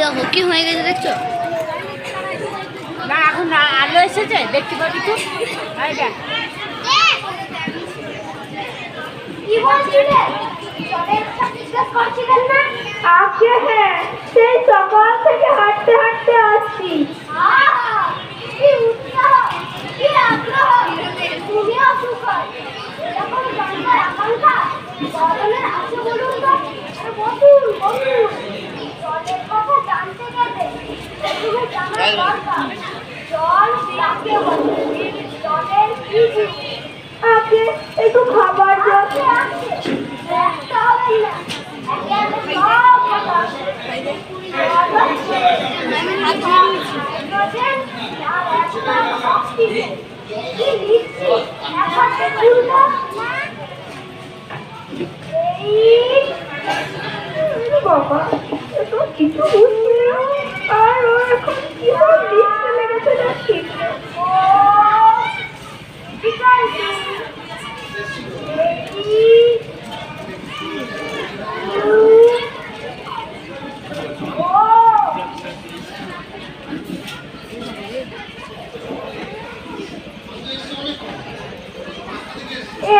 দেখো কি হয়ে গেছে দেখছো না এখন আলো এসেছে দেখতে পাবি তো কি বলছিলে আজকে হ্যাঁ সেই সকাল থেকে হাঁটতে হাঁটতে আসছি কি উৎসাহ কি আগ্রহ তুমিও সুখর এরকম জানবার আকাঙ্ক্ষা বদলের আছে বলুন তো বলুন বলুন জলের কথা জানতে গেলে প্রথমে জানার দরকার জল কাকে বলে জলের কি আগে একটু খাবার আছে একটা হবে না হাইড্রোজেন আর একটা অক্সিজেন কি লিখছি একসাথে তুলবো বাবা তো কিছু বুঝছি না আর ও এখন কি লিখতে লেগেছে দেখছি ও ঠিক আছে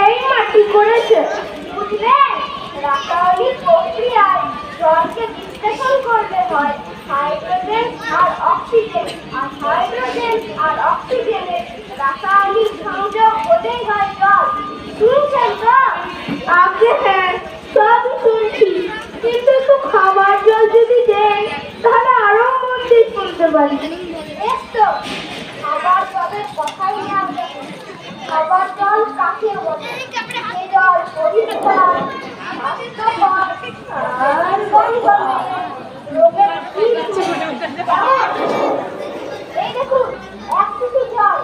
এই মাটি করেছে বুঝলেন রাসায়নিক প্রক্রিয়ায় জলকে বিশ্লেষণ করতে হয় হাইড্রোজেন আর অক্সিজেন আর হাইড্রোজেন আর অক্সিজেনের রাসায়নিক সংযোগ হলেই হয় জল শুনছেন তো আগে হ্যাঁ সবই শুনছি কিন্তু একটু খাবার জল যদি দেন তাহলে আরো মন দিয়ে শুনতে পারি তো খাবার জলের কথাই না খাবার জল কাকে বলে যে জল পরিষ্কার স্বাস্থ্যকর আর গন্ধহীন রোগের এই দেখুন এক শিশি জল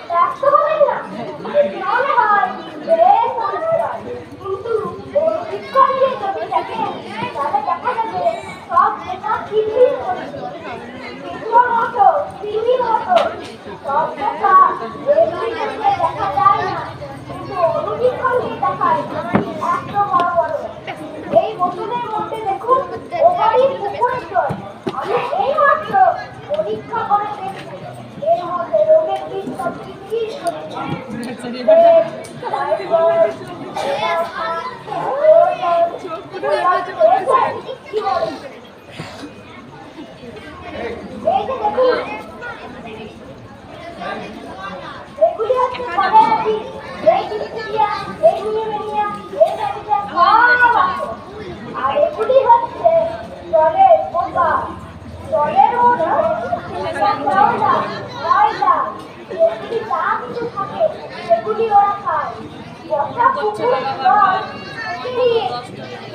ব্যস্ত হবেন না মনে হয় বেশ পরিষ্কার কিন্তু বিক্ষণ দিয়ে যদি দেখেন তাহলে দেখা যাবে সব এটা পৃথিবীর মতো পৃথিবীর মতো সব দেখা দেখা যায় না কিন্তু অনুবীক্ষণ দিয়ে দেখায় এত বড় বড় এই বোতলের মধ্যে দেখুন ওভারই পুকুরের জল আমি এই মাত্র পরীক্ষা করে দেখছি এর মধ্যে রোগের বীজ সব কি এই যে দেখুন এগুলি হচ্ছে কলেরাটি এই ডিপথেরিয়া এই নিউমোনিয়া এই ব্যাকটেরিয়া আর এগুলি হচ্ছে জলের পোকা জলের মধ্যে ময়লা এগুলি যা কিছু থাকে সেগুলি ওরা খায় বসা পুকুর জল ফিরিয়ে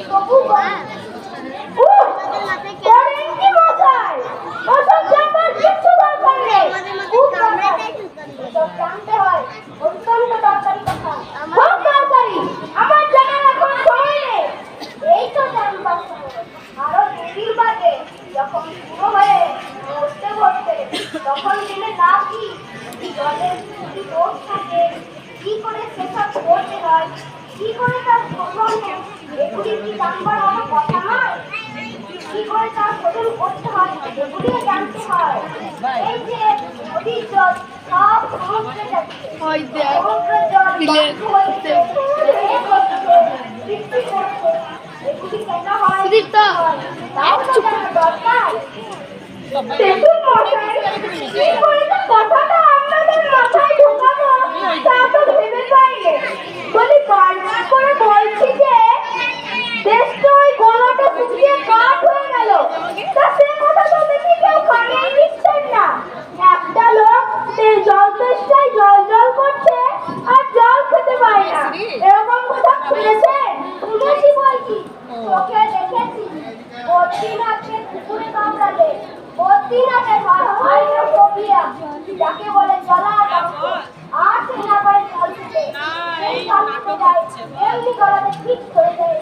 তবু জানতে হয় অত্যন্ত দরকারি কথা খুব দরকারি আমার জানার এখন সময় নেই এই তো জানবার সময় আরো দেরির বাদে যখন পুরো হয়ে মরতে মরতে তখন জেনে লাভ কি জলের কি দোষ থাকে কি করে সেসব করতে হয় কি করে তার শোষণ এগুলি কি জানবার আমার কথা নয় কি করে তার শোষণ করতে হয় এগুলিও জানতে হয় এই যে নদীর জল সব সমুদ্রে যাচ্ছে সমুদ্রের জল এগুলি কেন হয় তাও তো জানা দরকার দেখুন মশাই কি করে তো কথাটা আপনাদের মাথায় ঢোকাবো তা তো ভেবে পাইনি বলি বারবার করে বলছি যে দেশটা ওই গলাটা শুকিয়ে কাঠ হয়ে গেল তা সে কথা তো দেখি কেউ কানেই নিচ্ছেন না একটা লোক সেই জল তেষ্টায় জল জল করছে আর জল খেতে পায় না এরকম কথা শুনেছেন শুনেছি বলছি চোখে দেখেছি বদ্রীনাথকে কুকুরে কামড়ালে বদ্রীনাথের হাইড্রোফোবিয়া যাকে বলে জলাতঙ্ক আর সে না পারে জল খেতে এই কামড়ে যায় এমনি গলাতে ঠিক করে দেয়